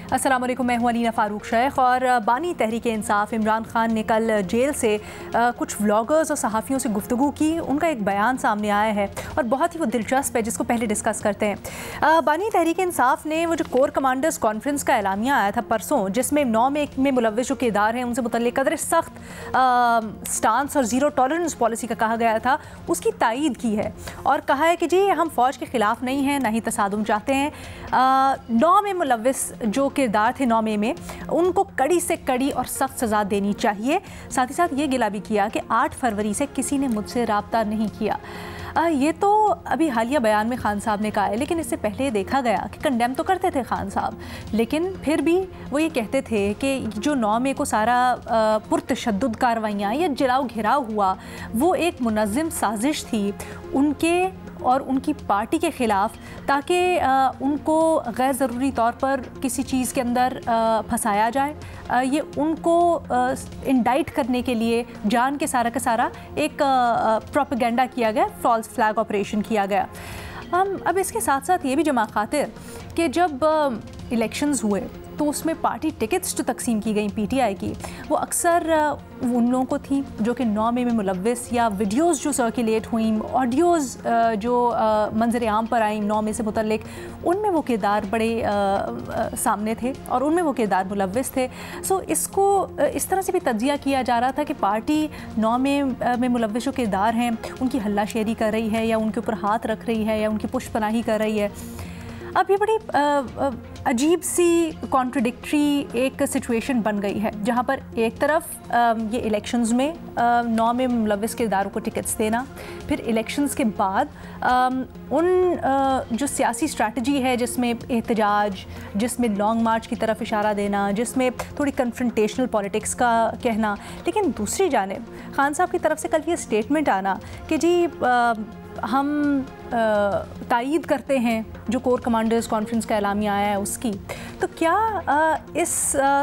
अस्सलाम वालेकुम, मैं हूं अलीना फ़ारूक शेख। और बानी तहरीक इंसाफ इमरान खान ने कल जेल से कुछ व्लॉगर्स और सहाफ़ियों से गुफ्तगू की। उनका एक बयान सामने आया है और बहुत ही वो दिलचस्प है, जिसको पहले डिस्कस करते हैं। बानी तहरीक इंसाफ ने वो जो कोर कमांडर्स कॉन्फ्रेंस का एलामिया आया था परसों, जिसमें 9 में मुलव्विस जो किरदार हैं उनसे मुतल्लिक़ कदर सख्त स्टांस और ज़ीरो टॉलरेंस पॉलिसी का कहा गया था, उसकी तायीद की है और कहा है कि जी हम फ़ौज के ख़िलाफ़ नहीं हैं, ना ही तसादुम चाहते हैं। 9 में मुलव्विस जो किरदार थे 9 में उनको कड़ी से कड़ी और सख्त सज़ा देनी चाहिए। साथ ही साथ ये गिला भी किया कि 8 फरवरी से किसी ने मुझसे रब्ता नहीं किया। ये तो अभी हालिया बयान में खान साहब ने कहा है, लेकिन इससे पहले देखा गया कि कंडेम तो करते थे खान साहब, लेकिन फिर भी वो ये कहते थे कि जो 9 में को सारा पुरतशद्दुद कार्रवाइयाँ या जलाओ घिराव हुआ, वो एक मुनज़्ज़म साजिश थी उनके और उनकी पार्टी के ख़िलाफ़, ताकि उनको गैर ज़रूरी तौर पर किसी चीज़ के अंदर फंसाया जाए। ये उनको इंडाइट करने के लिए जान के सारा एक प्रोपेगेंडा किया गया, फॉल्स फ्लैग ऑपरेशन किया गया। अब इसके साथ साथ ये भी जमा खातिर कि जब इलेक्शंस हुए तो उसमें पार्टी टिकट्स जो तकसीम की गई पीटीआई की, वो अक्सर उन लोगों को थी जो कि 9 में मुलव्विस, या वीडियोज़ जो सर्कुलेट हुई, ऑडियोज़ जो मंजर आम पर आई 9 में से मुतल्लिक, उनमें वो किरदार बड़े सामने थे और उनमें वो किरदार मुलव्विस थे। सो इसको इस तरह से भी तज्जिया किया जा रहा था कि पार्टी 9 में मुलव्विस जो किरदार हैं उनकी हल्ला शेरी कर रही है, या उनके ऊपर हाथ रख रही है, या उनकी पुष्पनाही कर रही है। अब ये बड़ी अजीब सी कॉन्ट्रडिक्टरी एक सिचुएशन बन गई है, जहाँ पर एक तरफ ये इलेक्शंस में 9 में मुलव्विस किरदारों को टिकट्स देना, फिर इलेक्शंस के बाद उन जो सियासी स्ट्रैटेजी है जिसमें एहतजाज, जिसमें लॉन्ग मार्च की तरफ इशारा देना, जिसमें थोड़ी कन्फ्रंटेशनल पॉलिटिक्स का कहना, लेकिन दूसरी जानिब खान साहब की तरफ से कल ये स्टेटमेंट आना कि जी हम तायीद करते हैं जो कोर कमांडर्स कॉन्फ्रेंस का एलामिया आया है उसकी। तो क्या इस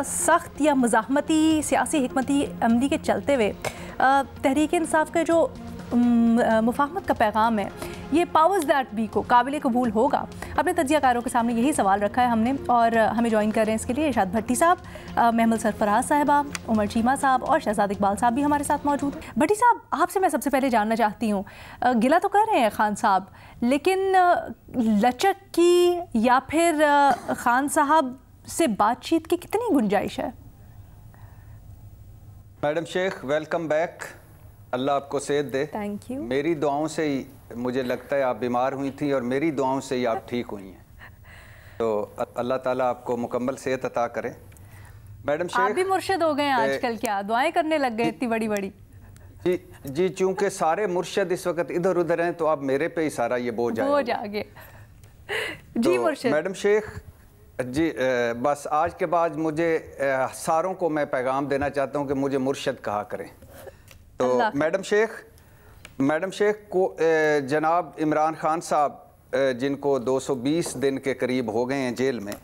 सख्त या मज़ाहमती सियासी हिकमती अमली के चलते हुए तहरीक इंसाफ का जो मुफाहमत का पैगाम है, ये पावर्स दैट बी को काबिल कबूल होगा? अपने तज्जियाकारों के सामने यही सवाल रखा है हमने, और हमें ज्वाइन कर रहे हैं इसके लिए इरशाद भट्टी साहब, महमूद सरफराज साहिबा, उमर चीमा साहब और शहजाद इकबाल साहब भी हमारे साथ मौजूद हैं। भट्टी साहब, आपसे मैं सबसे पहले जानना चाहती हूँ, गिला तो कर रहे हैं खान साहब, लेकिन लचक की या फिर खान साहब से बातचीत की कितनी गुंजाइश है? Madam Sheikh, welcome back. Allah आपको सेहत दे। Thank you. मेरी दुआओं से ही मुझे लगता है आप बीमार हुई थी और मेरी दुआओं से ही आप ठीक हुई हैं, तो अल्लाह ताला आपको मुकम्मल सेहत अता करे। मैडम शेख, आप भी मुर्शिद हो गए हैं आजकल, क्या दुआएं करने लग गए इतनी बड़ी बड़ी? जी चूंकि सारे मुर्शिद इस वक्त इधर उधर हैं, तो अब मेरे पे ही सारा ये बोझ आगे। जी मुर्शिद। मैडम शेख जी, बस आज के बाद मुझे सारों को मैं पैगाम देना चाहता हूँ कि मुझे मुर्शिद कहा करें। तो मैडम शेख को जनाब इमरान खान साहब, जिनको 220 दिन के करीब हो गए हैं जेल में,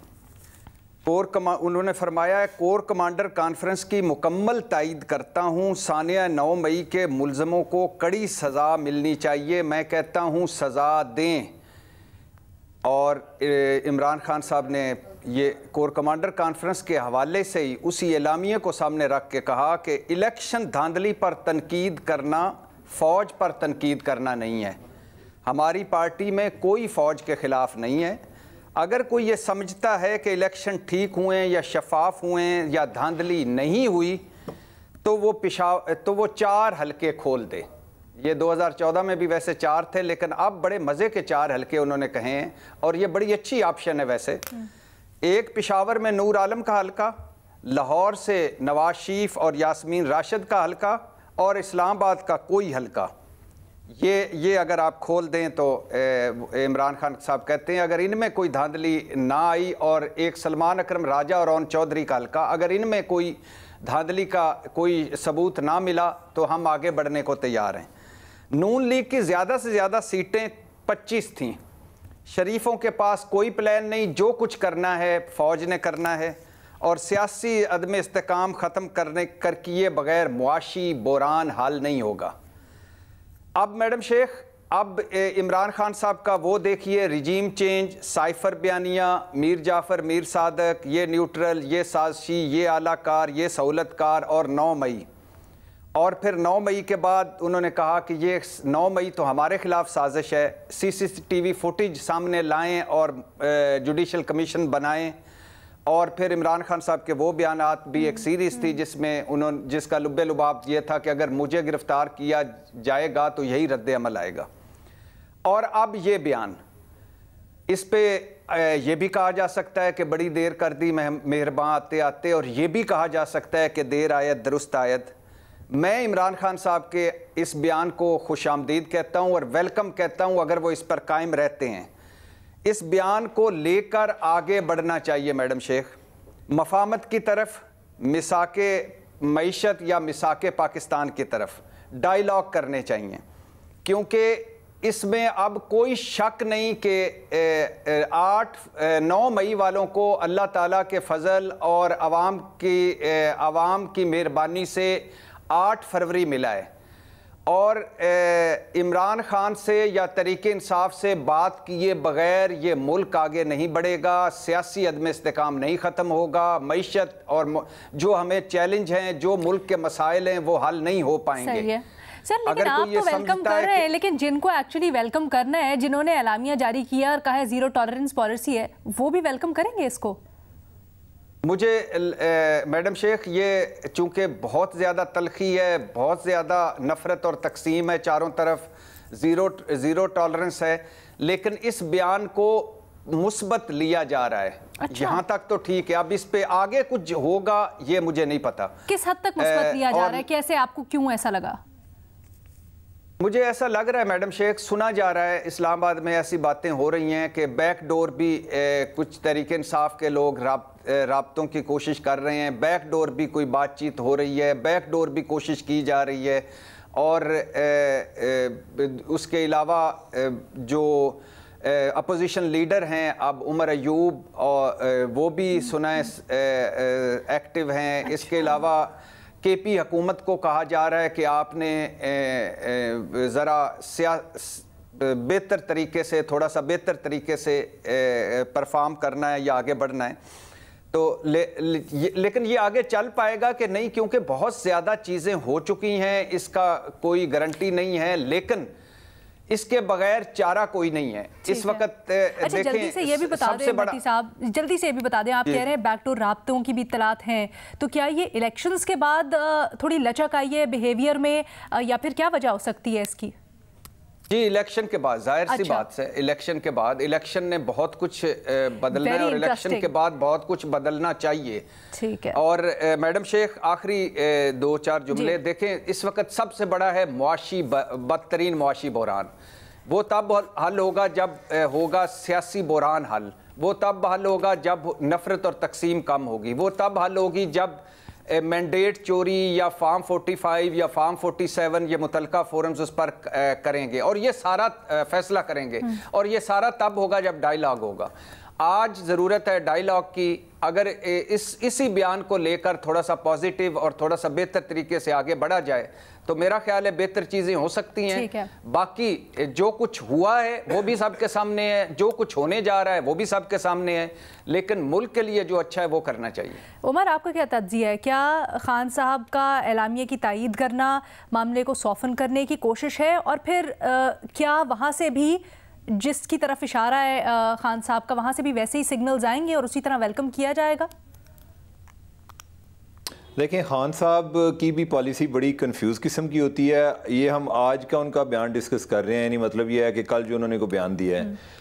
उन्होंने फरमाया है, कोर कमांडर कॉन्फ्रेंस की मुकम्मल तायीद करता हूँ। सानिया 9 मई के मुल्ज़मों को कड़ी सज़ा मिलनी चाहिए। मैं कहता हूँ सज़ा दें। और इमरान खान साहब ने ये कोर कमांडर कॉन्फ्रेंस के हवाले से ही उसी एलामिये को सामने रख के कहा कि इलेक्शन धांधली पर तनकीद करना फ़ौज पर तनकीद करना नहीं है। हमारी पार्टी में कोई फ़ौज के ख़िलाफ़ नहीं है। अगर कोई ये समझता है कि इलेक्शन ठीक हुए या शफाफ हुए या धांधली नहीं हुई, तो वो 4 हलके खोल दे। ये 2014 में भी वैसे 4 थे, लेकिन अब बड़े मज़े के 4 हलके उन्होंने कहे हैं, और ये बड़ी अच्छी ऑप्शन है वैसे। एक पेशावर में नूर आलम का हलका, लाहौर से नवाज शरीफ और यास्मीन राशिद का हलका, और इस्लामाबाद का कोई हलका। ये अगर आप खोल दें तो इमरान खान साहब कहते हैं अगर इनमें कोई धांधली ना आई, और एक सलमान अकरम राजा और ओन चौधरी का हलका, अगर इनमें कोई धांधली का कोई सबूत ना मिला तो हम आगे बढ़ने को तैयार हैं। नून लीग की ज़्यादा से ज़्यादा सीटें 25 थीं। शरीफों के पास कोई प्लान नहीं, जो कुछ करना है फ़ौज ने करना है, और सियासी अदम इस्तेकाम ख़त्म किए बगैर मुआशी बुहरान हल नहीं होगा। अब मैडम शेख, अब इमरान खान साहब का वो देखिए, रिजीम चेंज, साइफर बयानिया, मीर जाफ़र, मीर सादक, ये न्यूट्रल, ये साजिशी, ये आलाकार, ये सहूलतकार, और 9 मई। और फिर 9 मई के बाद उन्होंने कहा कि ये 9 मई तो हमारे खिलाफ साजिश है, CCTV फुटेज सामने लाएं और जुडिशल कमीशन बनाएं। और फिर इमरान खान साहब के वो बयानात भी एक सीरीज़ थी जिसका लुब्बे लुबाब ये था कि अगर मुझे गिरफ्तार किया जाएगा तो यही रद्द अमल आएगा। और अब ये बयान, इस पे ये भी कहा जा सकता है कि बड़ी देर कर दी मेहरबान आते आते, और ये भी कहा जा सकता है कि देर आयत दुरुस्त आयत। मैं इमरान खान साहब के इस बयान को खुशामदीद कहता हूँ और वेलकम कहता हूँ अगर वो इस पर कायम रहते हैं। इस बयान को लेकर आगे बढ़ना चाहिए मैडम शेख, मफामत की तरफ, मिसाके मईशत या मिसाके पाकिस्तान की तरफ डायलॉग करने चाहिए, क्योंकि इसमें अब कोई शक नहीं कि 9 मई वालों को अल्लाह ताला के फजल और आवाम की मेहरबानी से 8 फरवरी मिला है। और इमरान खान से या तरीके इंसाफ से बात किए बगैर ये मुल्क आगे नहीं बढ़ेगा, सियासी अदम इस्तेकाम नहीं ख़त्म होगा, मईशत और जो हमें चैलेंज हैं, जो मुल्क के मसाइल हैं, वो हल नहीं हो पाएंगे। सर, लेकिन आप तो वेलकम कर रहे हैं, लेकिन जिनको एक्चुअली वेलकम करना है, जिन्होंने एलामिया जारी किया और कहा है जीरो टॉलरेंस पॉलिसी है, वो भी वेलकम करेंगे इसको? मुझे मैडम शेख, ये चूंकि बहुत ज़्यादा तलखी है, बहुत ज़्यादा नफ़रत और तकसीम है, चारों तरफ ज़ीरो टॉलरेंस है, लेकिन इस बयान को मुस्बत लिया जा रहा है। अच्छा। यहाँ तक तो ठीक है, अब इस पे आगे कुछ होगा ये मुझे नहीं पता। किस हद तक मुस्बत लिया जा रहा है, कैसे, आपको क्यों ऐसा लगा? मुझे ऐसा लग रहा है मैडम शेख, सुना जा रहा है इस्लामाबाद में ऐसी बातें हो रही हैं कि बैक डोर भी कुछ तरीके इंसाफ के लोग राब्तों की कोशिश कर रहे हैं, बैक डोर भी कोई बातचीत हो रही है, बैक डोर भी कोशिश की जा रही है। और उसके अलावा जो अपोजिशन लीडर हैं, अब उमर अयूब, और वो भी सुना है एक्टिव हैं। अच्छा। इसके अलावा KP हुकूमत को कहा जा रहा है कि आपने ज़रा बेहतर तरीके से, थोड़ा सा बेहतर तरीके से परफॉर्म करना है या आगे बढ़ना है। तो लेकिन ये आगे चल पाएगा कि नहीं, क्योंकि बहुत ज़्यादा चीज़ें हो चुकी हैं, इसका कोई गारंटी नहीं है, लेकिन इसके बगैर चारा कोई नहीं है इस वक्त। अच्छा, जल्दी से ये भी बता दें भट्टी साहब, जल्दी से ये भी बता दें, आप कह रहे हैं बैकडोर राब्तों की भी इत्तलात हैं, तो क्या ये इलेक्शंस के बाद थोड़ी लचक आई है बिहेवियर में, या फिर क्या वजह हो सकती है इसकी? जी, इलेक्शन के बाद, जाहिर सी बात है, इलेक्शन के बाद, इलेक्शन ने बहुत कुछ बदलना है और इलेक्शन के बाद बहुत कुछ बदलना चाहिए। ठीक है। और मैडम शेख, आखिरी 2-4 जुमले देखें, इस वक्त सबसे बड़ा है बदतरीन मुआशी बहरान। वो तब हल होगा जब होगा सियासी बहरान हल, वो तब हल होगा जब नफरत और तकसीम कम होगी, वो तब हल होगी जब मैंडेट चोरी या फार्म 45 या फार्म 47 ये मुतलका फोरम्स उस पर करेंगे और ये सारा फैसला करेंगे, और ये सारा तब होगा जब डायलॉग होगा। आज ज़रूरत है डायलॉग की। अगर इसी बयान को लेकर थोड़ा सा पॉजिटिव और थोड़ा सा बेहतर तरीके से आगे बढ़ा जाए तो मेरा ख्याल है बेहतर चीज़ें हो सकती हैं। बाकी जो कुछ हुआ है वो भी सबके सामने है, जो कुछ होने जा रहा है वो भी सबके सामने है, लेकिन मुल्क के लिए जो अच्छा है वो करना चाहिए। उमर, आपका क्या तज्जिया है? क्या खान साहब का एलामिया की तायीद करना मामले को सॉफन करने की कोशिश है, और फिर क्या वहाँ से भी जिसकी तरफ इशारा है खान साहब का, वहाँ से भी वैसे ही सिग्नल्स आएंगे और उसी तरह वेलकम किया जाएगा? देखें, खान साहब की भी पॉलिसी बड़ी कंफ्यूज किस्म की होती है। ये हम आज का उनका बयान डिस्कस कर रहे हैं, यानी मतलब ये है कि कल जो उन्होंने को बयान दिया है,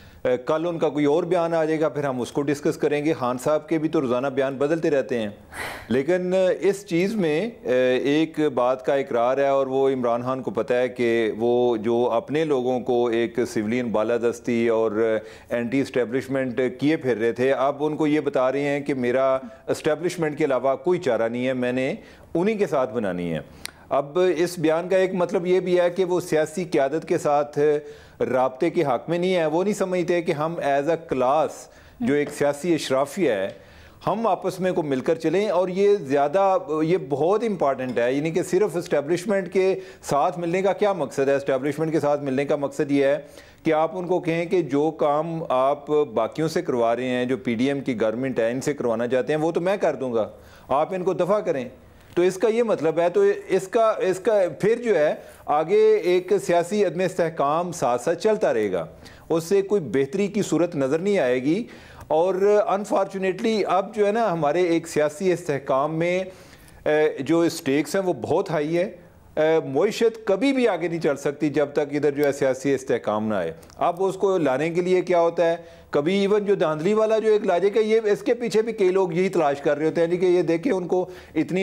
कल उनका कोई और बयान आ जाएगा, फिर हम उसको डिस्कस करेंगे। खान साहब के भी तो रोज़ाना बयान बदलते रहते हैं, लेकिन इस चीज़ में एक बात का इकरार है, और वो इमरान खान को पता है कि वो जो अपने लोगों को एक सिविलियन बालादस्ती और एंटी इस्टेब्लिशमेंट किए फिर रहे थे, अब उनको ये बता रहे हैं कि मेरा इस्टेब्लिशमेंट के अलावा कोई चारा नहीं है, मैंने उन्हीं के साथ बनानी है। अब इस बयान का एक मतलब ये भी है कि वो सियासी क़यादत के साथ राब्ते के हक़ में नहीं है। वो नहीं समझते कि हम एज अ क्लास जो एक सियासी अशराफिया है, हम आपस में को मिलकर चलें। और ये बहुत इंपॉर्टेंट है, यानी कि सिर्फ इस्टेब्लिशमेंट के साथ मिलने का क्या मकसद है? इस्टेब्लिशमेंट के साथ मिलने का मकसद ये है कि आप उनको कहें कि जो काम आप बाकियों से करवा रहे हैं, जो PDM की गवर्नमेंट है इनसे करवाना चाहते हैं, वो तो मैं कर दूंगा, आप इनको दफ़ा करें। तो इसका ये मतलब है, तो इसका फिर जो है आगे एक सियासी अदम इस्तेहकाम साथ साथ चलता रहेगा, उससे कोई बेहतरी की सूरत नज़र नहीं आएगी। और अनफॉर्चुनेटली अब जो है ना, हमारे एक सियासी इस्तेहकाम में जो स्टेक्स हैं वो बहुत हाई है। मईशत कभी भी आगे नहीं चल सकती जब तक इधर जो है सियासी इस्तेहकाम ना आए। अब उसको लाने के लिए क्या होता है, कभी इवन जो धांधली वाला जो एक लॉजिक है, ये इसके पीछे भी कई लोग यही तलाश कर रहे होते हैं कि ये देखें उनको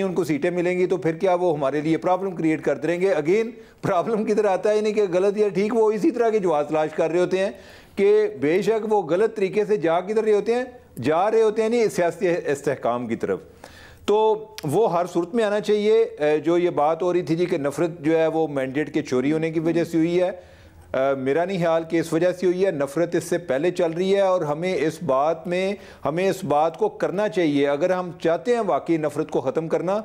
उनको सीटें मिलेंगी तो फिर क्या वो हमारे लिए प्रॉब्लम क्रिएट करते रहेंगे। अगेन प्रॉब्लम किधर आता है, यानी कि गलत या ठीक, वो इसी तरह के जवाब तलाश कर रहे होते हैं कि बेशक वो गलत तरीके से जा रहे होते हैं नहीं सियासी इस्तेहकाम की तरफ। तो वो हर सूरत में आना चाहिए। जो ये बात हो रही थी जी कि नफरत जो है वो मैंडेट के चोरी होने की वजह से हुई है, मेरा नहीं ख्याल कि इस वजह से हुई है। नफरत इससे पहले चल रही है और हमें इस बात को करना चाहिए। अगर हम चाहते हैं वाकई नफरत को ख़त्म करना,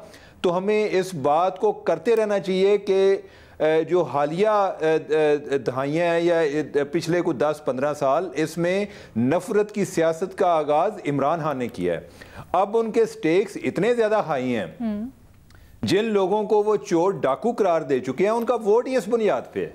तो हमें इस बात को करते रहना चाहिए कि जो हालिया दहाइयाँ हैं या पिछले कुछ 10-15 साल, इसमें नफरत की सियासत का आगाज़ इमरान खान ने किया है। अब उनके स्टेक्स इतने ज़्यादा हाई हैं, जिन लोगों को वो चोर डाकू करार दे चुके हैं, उनका वोट ही इस बुनियाद पे है,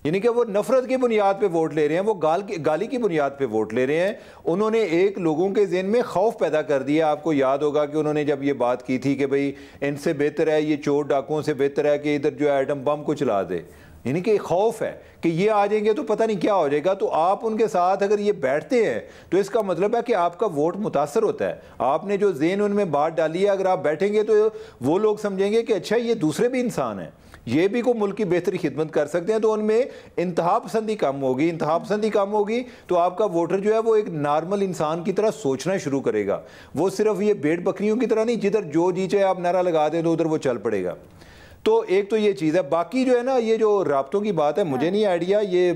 यानी कि वो नफरत की बुनियाद पे वोट ले रहे हैं, वो गाली की बुनियाद पे वोट ले रहे हैं। उन्होंने एक लोगों के ज़हन में खौफ पैदा कर दिया। आपको याद होगा कि उन्होंने जब ये बात की थी कि भाई इनसे बेहतर है, ये चोर डाकुओं से बेहतर है कि इधर जो है एटम बम को चला दे, यानी कि खौफ है कि ये आ जाएंगे तो पता नहीं क्या हो जाएगा। तो आप उनके साथ अगर ये बैठते हैं तो इसका मतलब है कि आपका वोट मुतासर होता है। आपने जो ज़हन उनमें बात डाली है, अगर आप बैठेंगे तो वो लोग समझेंगे कि अच्छा ये दूसरे भी इंसान हैं, ये भी को मुल्क की बेहतरी खिदमत कर सकते हैं, तो उनमें इंतहा पसंदी कम होगी तो आपका वोटर जो है वो एक नॉर्मल इंसान की तरह सोचना शुरू करेगा। वो सिर्फ ये भेड़ बकरियों की तरह नहीं, जिधर जो जी चाहे आप नारा लगा दें तो उधर वो चल पड़ेगा। तो एक तो ये चीज़ है। बाकी जो है ना, ये जो राब्तों की बात है, मुझे नहीं आइडिया, ये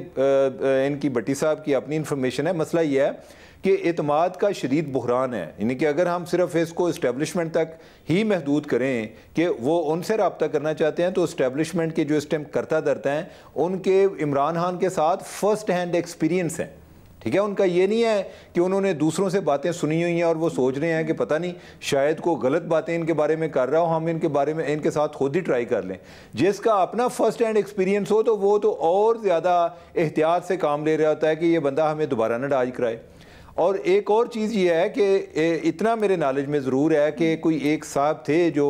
इनकी भट्टी साहब की अपनी इंफॉर्मेशन है। मसला ये है कि एतमाद का शदीद बुहरान है, यानी कि अगर हम सिर्फ इसको इस्टेब्लिशमेंट तक ही महदूद करें कि वो उनसे रब्ता करना चाहते हैं, तो इस्टेब्लिशमेंट के जो इस टाइम करता धरता हैं, उनके इमरान खान के साथ फर्स्ट हैंड एक्सपीरियंस है। ठीक है, उनका ये नहीं है कि उन्होंने दूसरों से बातें सुनी हुई हैं और वो सोच रहे हैं कि पता नहीं शायद को गलत बातें इनके बारे में कर रहा हो, हम इनके बारे में इनके साथ खुद ही ट्राई कर लें। जिसका अपना फर्स्ट हैंड एक्सपीरियंस हो तो वो तो और ज़्यादा एहतियात से काम ले रहा होता है कि ये बंदा हमें दोबारा ना डाज कराए। और एक और चीज़ ये है कि इतना मेरे नॉलेज में ज़रूर है कि कोई एक साहब थे जो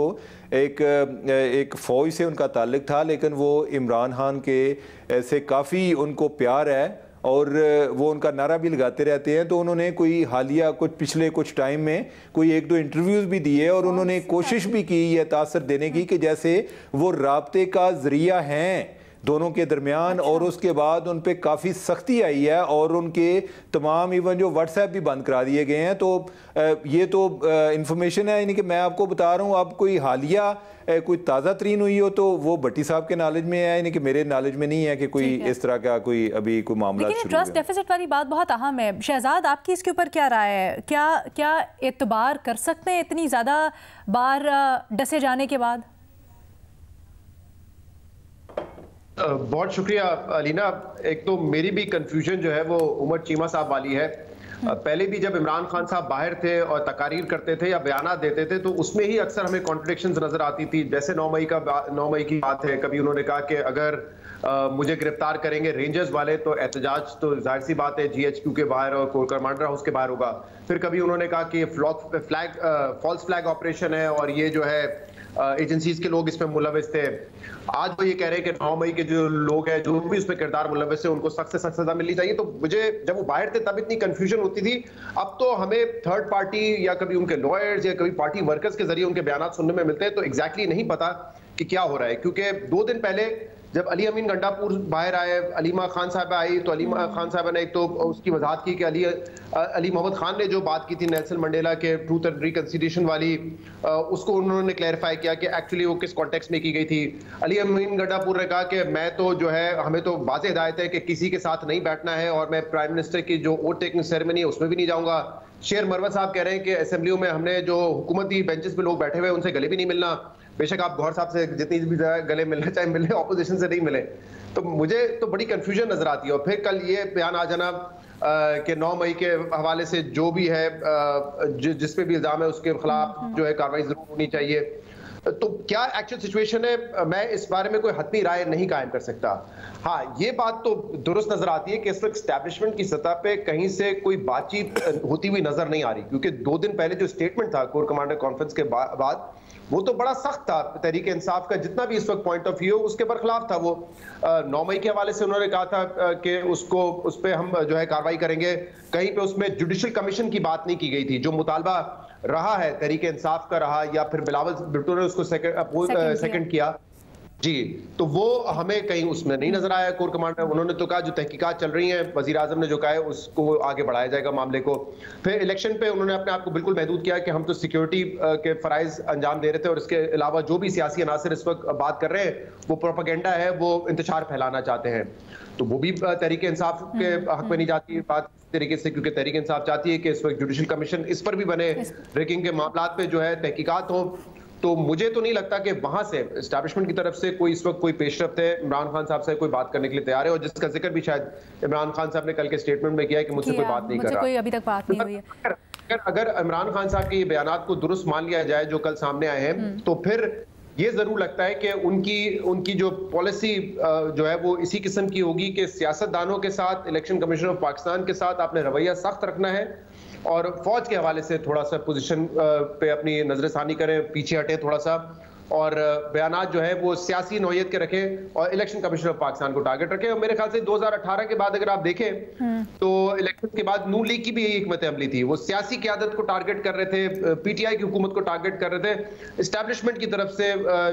एक फ़ौज से उनका ताल्लुक़ था, लेकिन वो इमरान खान के से काफ़ी उनको प्यार है और वो उनका नारा भी लगाते रहते हैं। तो उन्होंने कोई हालिया पिछले कुछ टाइम में कोई 1-2 इंटरव्यूज़ भी दिए और उन्होंने कोशिश भी की ये तासर देने की कि जैसे वो राब्ते का ज़रिया हैं दोनों के दरमियान। और उसके बाद उन पे काफ़ी सख्ती आई है और उनके तमाम इवन जो व्हाट्सएप भी बंद करा दिए गए हैं। तो ये तो इंफॉर्मेशन है, यानी कि मैं आपको बता रहा हूँ। अब कोई हालिया कोई ताज़ा तरीन हुई हो तो वो भट्टी साहब के नॉलेज में है, यानी कि मेरे नॉलेज में नहीं है कि कोई इस तरह का कोई अभी कोई मामला। लेकिन ट्रस्ट डेफिसिट वाली बात बहुत अहम है। शहजाद, आपकी इसके ऊपर क्या राय है? क्या एतबार कर सकते हैं इतनी ज़्यादा बार डसे जाने के बाद? बहुत शुक्रिया अलीना। एक तो मेरी भी कंफ्यूजन जो है वो उमर चीमा साहब वाली है। पहले भी जब इमरान खान साहब बाहर थे और तकारीर करते थे या बयानात देते थे तो उसमें ही अक्सर हमें कॉन्ट्रडिक्शंस नजर आती थी। जैसे 9 मई की बात है, कभी उन्होंने कहा कि अगर मुझे गिरफ्तार करेंगे रेंजर्स वाले तो एहतजाज तो जाहिर सी बात है GHQ के बाहर और कोर कमांडर हाउस के बाहर होगा। फिर कभी उन्होंने कहा कि फॉल्स फ्लैग ऑपरेशन है और ये जो है एजेंसीज के लोग इसमें मुलविस थे। आज वो ये कह रहे हैं कि 9 मई के जो लोग हैं जो भी उसमें किरदार मुलविस है उनको सख्त से सख्त सजा मिलनी चाहिए। तो मुझे जब वो बाहर थे तब इतनी कंफ्यूजन होती थी। अब तो हमें थर्ड पार्टी या कभी उनके लॉयर्स या कभी पार्टी वर्कर्स के जरिए उनके बयान सुनने में मिलते हैं, तो एग्जैक्टली नहीं पता कि क्या हो रहा है। क्योंकि 2 दिन पहले जब अली अमीन गंडापुर बाहर आए, अलीमा खान साहबा आई, तो अलीमा खान साहबा ने एक तो उसकी वजाहत की कि अली मोहम्मद खान ने जो बात की थी नेल्सन मंडेला के ट्रूथ एंड रिकंसिलिएशन वाली, उसको उन्होंने क्लैरिफाई किया कि एक्चुअली वो किस कॉन्टेक्स्ट में की गई थी। अली अमीन गंडापुर ने कहा कि मैं तो जो है हमें तो वाज़ेह हिदायत है कि किसी के साथ नहीं बैठना है और मैं प्राइम मिनिस्टर की जो ओथ टेकिंग सेरेमनी है उसमें भी नहीं जाऊंगा। शेर मरवा साहब कह रहे हैं कि असेंबलियों में हमने जो हुकूमती बेंचेस पे लोग बैठे हुए उनसे गले भी नहीं मिलना। बेशक आप गौहर साहब से जितनी भी गले मिलना चाहे मिले, ऑपोजिशन से नहीं मिले। तो मुझे तो बड़ी कंफ्यूजन नजर आती है। और फिर कल ये बयान आ जाना कि 9 मई के हवाले से जो भी है जिस पे भी इल्जाम है उसके खिलाफ जो है कार्रवाई जरूर होनी चाहिए। तो क्या एक्चुअल सिचुएशन है, मैं इस बारे में कोई हतमी राय नहीं कायम कर सकता। हाँ, ये बात तो दुरुस्त नजर आती है कि इस वक्त एस्टैब्लिशमेंट की सतह पे कहीं से कोई बातचीत होती हुई नजर नहीं आ रही, क्योंकि 2 दिन पहले जो स्टेटमेंट था कोर कमांडर कॉन्फ्रेंस के बाद वो तो बड़ा सख्त था। तहरीक इंसाफ का जितना भी इस वक्त पॉइंट ऑफ व्यू उसके बरखिलाफ था। वो 9 मई के हवाले से उन्होंने कहा था कि उस पे हम जो है कार्रवाई करेंगे। कहीं पे उसमें जुडिशल कमीशन की बात नहीं की गई थी, जो मुतालबा रहा है तहरीक इंसाफ का रहा या फिर बिलावल भुट्टो ने उसको सेकंड किया जी, तो वो हमें कहीं उसमें नहीं नजर आया। कोर कमांडर उन्होंने तो कहा जो तहकीकात चल रही हैं, वजीर आजम ने जो कहा है उसको आगे बढ़ाया जाएगा मामले को। फिर इलेक्शन पे उन्होंने अपने आप को बिल्कुल महदूद किया कि हम तो सिक्योरिटी के फराइज अंजाम दे रहे थे और इसके अलावा जो भी सियासी अनासर इस वक्त बात कर रहे हैं वो प्रोपेगेंडा है, वो इंतशार फैलाना चाहते हैं। तो वो भी तहरीक इंसाफ के हक में नहीं जाती बात तरीके से, क्योंकि तहरीक इंसाफ चाहती है कि इस वक्त जुडिशल कमीशन इस पर भी बने, रेकिंग के मामला पे जो है तहकीकात हो। तो मुझे तो नहीं लगता कि वहां से एस्टैब्लिशमेंट की तरफ से कोई इस वक्त कोई पेशरफ्त है। इमरान खान साहब से कोई बात करने के लिए तैयार है, और जिसका जिक्र भी शायद इमरान खान साहब ने कल के स्टेटमेंट में किया है कि मुझसे कोई बात नहीं कर रहा, कोई अभी तक बात नहीं हुई है। अगर इमरान खान साहब के ये बयानात को दुरुस्त मान लिया जाए जो कल सामने आए हैं, तो फिर ये जरूर लगता है कि उनकी जो पॉलिसी जो है वो इसी किस्म की होगी कि सियासतदानों के साथ, इलेक्शन कमीशन ऑफ पाकिस्तान के साथ आपने रवैया सख्त रखना है और फौज के हवाले से थोड़ा सा पोजीशन पे अपनी नजरसानी करें, पीछे हटे थोड़ा सा, और बयानात जो है वो सियासी नौयत के रखें और इलेक्शन कमीशन ऑफ पाकिस्तान को टारगेट रखें। और मेरे ख्याल से 2018 के बाद अगर आप देखें तो इलेक्शन के बाद नून लीग की भी यही हिकमत अमली थी। वो सियासी क़यादत को टारगेट कर रहे थे, पीटीआई की हुकूमत को टारगेट कर रहे थे। इस्टेब्लिशमेंट की तरफ से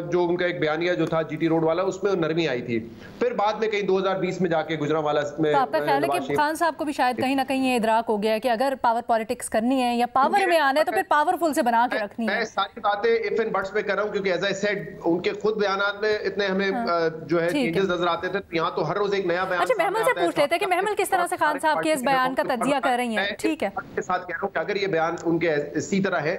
जो उनका एक बयानिया जो था जीटी रोड वाला, उसमें नरमी आई थी। फिर बाद में कहीं 2020 में जाके गुजरांवाला में, तो आपका ख्याल है कि खान साहब को भी शायद कहीं ना कहीं ये इदराक हो गया है कि अगर पावर पॉलिटिक्स करनी है या पावर में आना है तो फिर पावरफुल से बना के रखनी है। मैं सारी बातें इफ एंड बट्स पे कर रहा हूं, क्योंकि एज आई सेड उनके खुद बयानात में इतने हमें जो है चेंजेस नजर आते थे। यहाँ तो हर रोज एक नया बयान। अच्छा, महमल से पूछ लेते हैं कि महमल किस तरह से खान साहब के इस बयान का तज्जिया कर रही हैं। ठीक है, के साथ कह रहा हूँ कि अगर ये बयान उनके इसी तरह है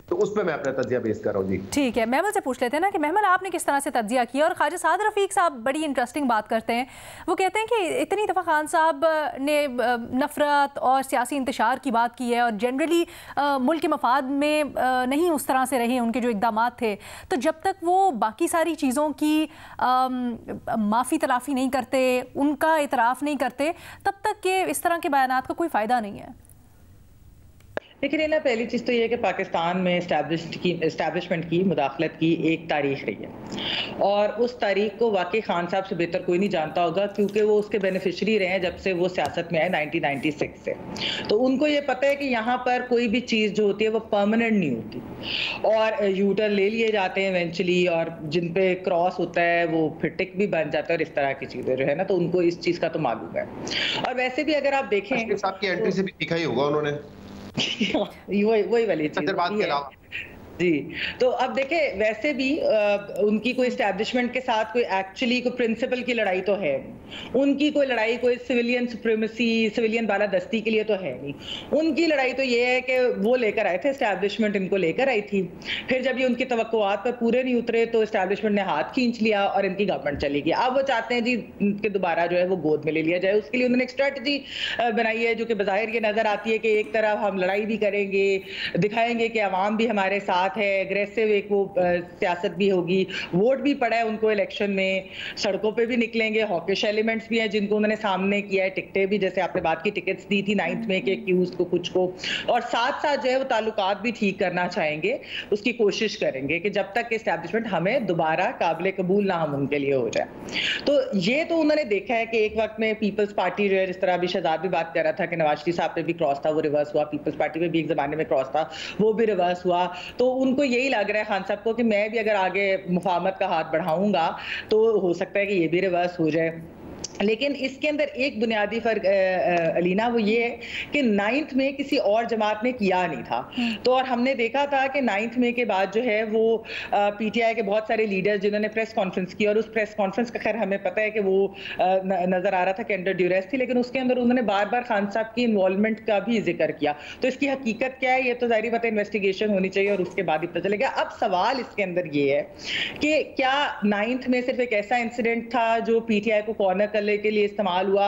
तो उस पर मैं अपना तज्जिया पेश कर रहा हूँ जी। ठीक है, महमल से पूछ लेते हैं ना कि महमल आपने किस तरह से तज्जिया किया। और ख्वाजा साद रफीक साहब बड़ी इंटरेस्टिंग बात करते हैं। वो कहते हैं कि इतनी दफ़ा खान साहब ने नफरत और सियासी इंतशार की बात की है और जनरली मुल्क के मफाद में नहीं उस तरह से रहे उनके जो इक़दाम थे। तो जब तक वो बाकी सारी चीज़ों की माफ़ी तलाफ़ी नहीं करते, उनका इतराफ़ नहीं करते, तब तक के इस तरह के बयानात का कोई फ़ायदा नहीं है। लेकिन ना पहली चीज़ तो ये है कि पाकिस्तान में इस्टेब्लिशमेंट की मुदाखलत की एक तारीख रही है और उस तारीख को वाकई खान साहब से बेहतर कोई नहीं जानता होगा, क्योंकि वो उसके बेनिफिशरी रहे हैं जब से वो सियासत में आए 1996 से। तो उनको ये पता है कि यहाँ पर कोई भी चीज़ जो होती है वो परमानेंट नहीं होती और यूटर ले लिए जाते हैं इवेंचुअली, और जिन पे क्रॉस होता है वो फिर टिक भी बन जाता है और इस तरह की चीज़ें जो है ना, तो उनको इस चीज़ का तो मालूम है। और वैसे भी अगर आप देखें साहब की एंट्री से भी दिखा ही होगा उन्होंने वही वाली चीज जी। तो अब देखें, वैसे भी उनकी कोई एस्टैब्लिशमेंट के साथ कोई एक्चुअली कोई प्रिंसिपल की लड़ाई तो है, उनकी कोई लड़ाई कोई सिविलियन सुप्रीमेसी, सिविलियन बालादस्ती के लिए तो है नहीं। उनकी लड़ाई तो ये है कि वो लेकर आए थे, एस्टैब्लिशमेंट इनको लेकर आई थी। फिर जब ये उनकी तवक्कुआत पर पूरे नहीं उतरे तो एस्टैब्लिशमेंट ने हाथ खींच लिया और इनकी गवर्नमेंट चली गई। अब वो चाहते हैं जी कि दोबारा जो है वो गोद में ले लिया जाए। उसके लिए उन्होंने एक स्ट्रेटजी बनाई है जो कि बाहिर ये नजर आती है कि एक तरफ हम लड़ाई भी करेंगे, दिखाएंगे कि अवाम भी हमारे साथ है, एग्रेसिव एक वो सियासत भी होगी, वोट भी पड़ा है उनको इलेक्शन में, सड़कों पे भी निकलेंगे, हॉकिश एलिमेंट्स भी हैं जिनको उन्होंने सामने किया है, टिकटें भी जैसे आपने बात की टिकट्स दी थी 9th में के एक्यूज को कुछ को, और साथ साथ जो है वो ताल्लुकात भी ठीक करना चाहेंगे, उसकी कोशिश करेंगे कि जब तक एस्टैब्लिशमेंट हमें दोबारा काबिल कबूल ना हम उनके लिए हो जाए। तो ये तो उन्होंने देखा है कि एक वक्त में पीपल्स पार्टी जो है, जिस तरह अभी शहजाद भी बात कर रहा था कि नवाज शरीफ साहब पे भी क्रॉस था, वो रिवर्स हुआ, पीपल्स पार्टी पे भी एक जमाने में क्रॉस था, वो भी रिवर्स हुआ। तो उनको यही लग रहा है खान साहब को कि मैं भी अगर आगे मुफाहमत का हाथ बढ़ाऊंगा तो हो सकता है कि ये भी रिवर्स हो जाए। लेकिन इसके अंदर एक बुनियादी फर्क अलीना वो ये है कि 9th में किसी और जमात ने किया नहीं था। तो और हमने देखा था कि 9th में के बाद जो है वो पीटीआई के बहुत सारे लीडर्स जिन्होंने प्रेस कॉन्फ्रेंस की, और उस प्रेस कॉन्फ्रेंस का खैर हमें पता है कि वो नजर आ रहा था कि अंडर ड्यूरेस थी, लेकिन उसके अंदर उन्होंने बार बार खान साहब की इन्वॉल्वमेंट का भी जिक्र किया। तो इसकी हकीकत क्या है ये तो जाहिर बात है इन्वेस्टिगेशन होनी चाहिए और उसके बाद ही पता चलेगा। अब सवाल इसके अंदर ये है कि क्या 9th में सिर्फ एक ऐसा इंसिडेंट था जो पीटीआई को कॉर्नर करने के लिए इस्तेमाल हुआ,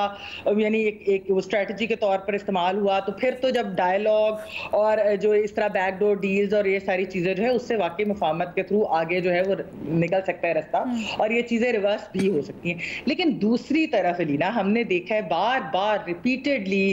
यानी एक वो स्ट्रेटजी के तौर पर इस्तेमाल हुआ, तो फिर तो जब डायलॉग और जो इस तरह बैकडोर डील्स और ये सारी चीजें जो है उससे वाकई मुफाहमत के थ्रू आगे जो है वो निकल सकता है रास्ता, और ये चीजें रिवर्स भी हो सकती हैं। लेकिन दूसरी तरफ अलीना हमने देखा है बार बार रिपीटेडली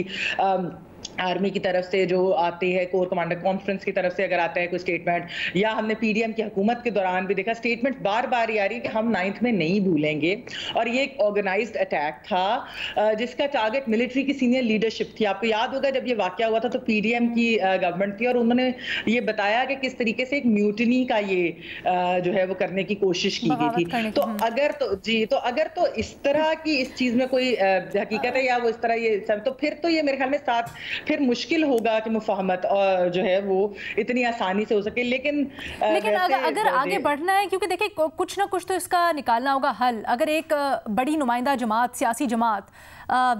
आर्मी की तरफ से जो आती है, कोर कमांडर कॉन्फ्रेंस की तरफ से अगर आता है कोई स्टेटमेंट, या हमने पीडीएम की हुकूमत के दौरान भी देखा स्टेटमेंट बार बार आ रही है कि हम 9th में नहीं भूलेंगे। और ये एक ऑर्गेनाइज्ड अटैक था जिसका टारगेट मिलिट्री की सीनियर लीडरशिप थी। आपको याद होगा जब ये वाकया हुआ था तो पीडीएम की गवर्नमेंट थी और उन्होंने ये बताया कि किस तरीके से एक म्यूटिनी का ये जो है वो करने की कोशिश की गई थी। तो अगर तो इस तरह की इस चीज में कोई हकीकत है या वो इस तरह ये सब, तो फिर तो ये मेरे ख्याल में साथ फिर मुश्किल होगा कि मुफाहमत जो है वो इतनी आसानी से हो सके। लेकिन अगर आगे बढ़ना है, क्योंकि देखिए कुछ ना कुछ तो इसका निकालना होगा हल। अगर एक बड़ी नुमाइंदा जमात, सियासी जमात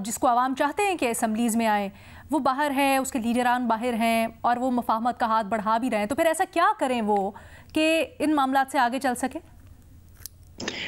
जिसको आवाम चाहते हैं कि असम्बलीज में आए, वो बाहर है, उसके लीडरान बाहर हैं और वो मुफाहमत का हाथ बढ़ा भी रहे हैं, तो फिर ऐसा क्या करें वो कि इन मामलात से आगे चल सके?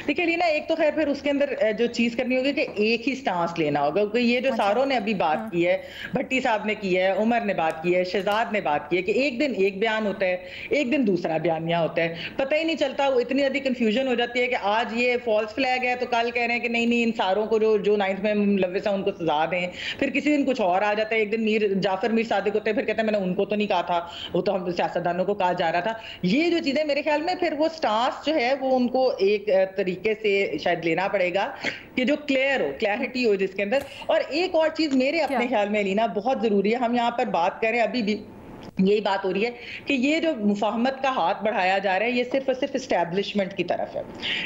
देखिए लीना, एक तो खैर फिर उसके अंदर जो चीज करनी होगी कि एक ही स्टांस लेना होगा, क्योंकि ये जो सारों ने अभी बात की है, भट्टी साहब ने की है, उमर ने बात की है, शहजाद ने बात की है कि एक दिन एक बयान होता है, एक दिन दूसरा बयानिया होता है, पता ही नहीं चलता। वो इतनी अधिक कंफ्यूजन हो जाती है कि आज ये फॉल्स फ्लैग है तो कल कह रहे हैं कि नहीं इन सारों को जो 9th में मुलविस है उनको सजा दें, फिर किसी दिन कुछ और आ जाता है। एक दिन जाफर मीर सादिक होते हैं, फिर कहते हैं मैंने उनको तो नहीं कहा था, वो तो हम सियासतदानों को कहा जा रहा था। ये जो चीजें मेरे ख्याल में फिर वो स्टांस जो है वो उनको एक तरीके से शायद लेना पड़ेगा कि जो क्लैरिटी हो जिसके अंदर। और एक और चीज मेरे अपने ख्याल में लीना बहुत जरूरी है, हम यहाँ पर बात करें अभी भी यही बात हो रही है कि ये जो मुफाहमत का हाथ बढ़ाया जा रहा है ये सिर्फ और सिर्फ एस्टैब्लिशमेंट की तरफ है,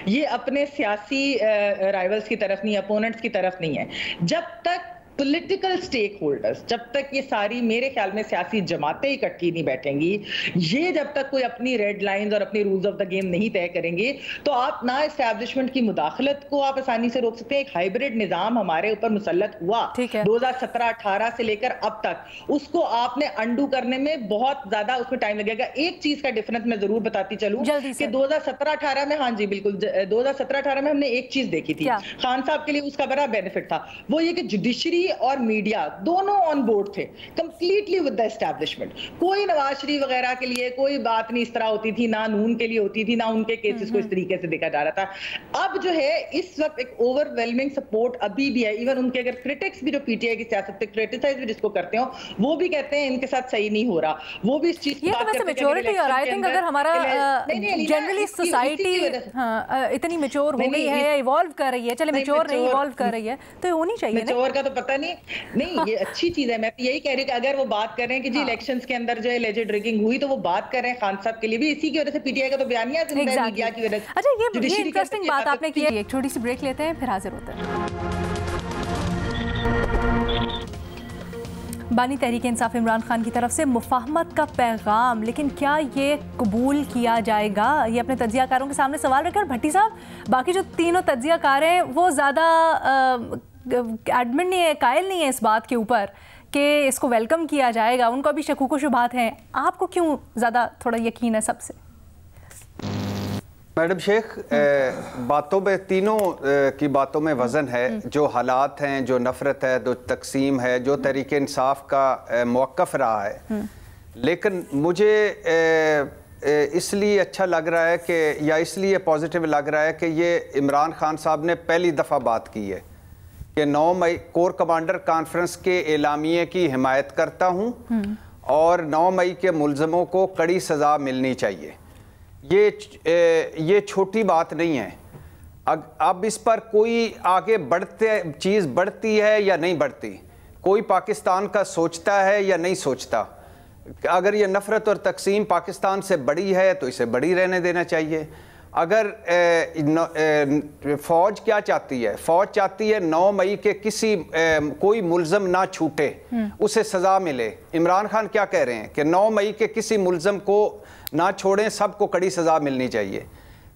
ये अपने सियासी राइवल्स की तरफ नहीं, अपोनेंट्स की तरफ नहीं है। जब तक पॉलिटिकल स्टेक होल्डर्स, जब तक ये सारी मेरे ख्याल में सियासी जमातें इकट्ठी नहीं बैठेंगी, ये जब तक कोई अपनी रेड लाइंस और अपनी रूल्स ऑफ द गेम नहीं तय करेंगे, तो आप ना एस्टैब्लिशमेंट की मुदाखलत को आप आसानी से रोक सकते हैं। एक हाइब्रिड निजाम हमारे ऊपर मुसल्लत हुआ 2017-18 से लेकर अब तक, उसको आपने अंडू करने में बहुत ज्यादा उसमें टाइम लगेगा। एक चीज का डिफरेंस मैं जरूर बताती चलूं कि 2017-18 में, हाँ जी बिल्कुल, 2017-18 में हमने एक चीज देखी थी, खान साहब के लिए उसका बड़ा बेनिफिट था, वो ये कि जुडिशरी और मीडिया दोनों ऑन बोर्ड थे कंप्लीटली विद द एस्टैब्लिशमेंट। कोई नवाज शरीफ वगैरह के लिए कोई बात नहीं इस तरह होती थी, ना नून के लिए होती थी, ना उनके केसेस को इस तरीके से देखा जा रहा था। अब जो है इस वक्त एक ओवरवेलमिंग सपोर्ट अभी भी है। इवन उनके अगर क्रिटिक्स भी जो पीटीआई की सियासत पे क्रिटिसाइज भी जिसको करते हो, वो भी कहते हैं इनके साथ सही नहीं हो रहा, वो भी इस चीज की बात करते हैं। मेजॉरिटी और आई थिंक अगर हमारा जनरली सोसाइटी इतनी मैच्योर हो गई है, इवॉल्व कर रही है, चले मैच्योर नहीं इवॉल्व कर रही है, तो होनी चाहिए। मैच्योर का तो पता नहीं, ये अच्छी चीज है। मैं तो यही कह रही हूँ कि अगर वो बात कर रहे हैं कि जी इलेक्शंस के अंदर जो एलिजेड ड्रिंकिंग हुई, तो वो बात कर रहे हैं खान साहब के लिए भी, इसी की वजह से पीटीआई का तो बयानिया मीडिया की वजह से। अच्छा, ये इंटरेस्टिंग बात आपने की है। एक छोटी सी ब्रेक लेते हैं, फिर हाजिर होते हैं। बानी तहरीक इंसाफ इमरान खान की तरफ से मुफाहमत का पैगाम, लेकिन क्या ये कबूल किया जाएगा? ये अपने तज्जियाकारों के सामने सवाल रखकर भट्टी साहब, बाकी जो तीनों तज्जियाकार हैं वो ज़्यादा एडमिट नहीं है, कायल नहीं है इस बात के ऊपर कि इसको वेलकम किया जाएगा, उनको भी शकूक व शुबहात हैं। आपको क्यों ज़्यादा थोड़ा यकीन है सबसे? मैडम शेख, बातों में तीनों की बातों में वज़न है। जो हालात हैं, जो नफ़रत है, जो तकसीम है, जो तहरीक इंसाफ का मौक़िफ़ रहा है, लेकिन मुझे इसलिए अच्छा लग रहा है कि, या इसलिए पॉजिटिव लग रहा है कि ये इमरान खान साहब ने पहली दफ़ा बात की है कि 9 मई कोर कमांडर कॉन्फ्रेंस के एलामिये की हिमायत करता हूँ और 9 मई के मुलज़मों को कड़ी सज़ा मिलनी चाहिए। ये छोटी बात नहीं है। अब इस पर कोई आगे चीज़ बढ़ती है या नहीं बढ़ती, कोई पाकिस्तान का सोचता है या नहीं सोचता। अगर ये नफ़रत और तकसीम पाकिस्तान से बड़ी है तो इसे बड़ी रहने देना चाहिए, अगर फौज क्या चाहती है, फौज चाहती है 9 मई के किसी कोई मुलजम ना छूटे, उसे सजा मिले। इमरान खान क्या कह रहे हैं कि 9 मई के किसी मुलजम को ना छोड़ें, सबको कड़ी सजा मिलनी चाहिए।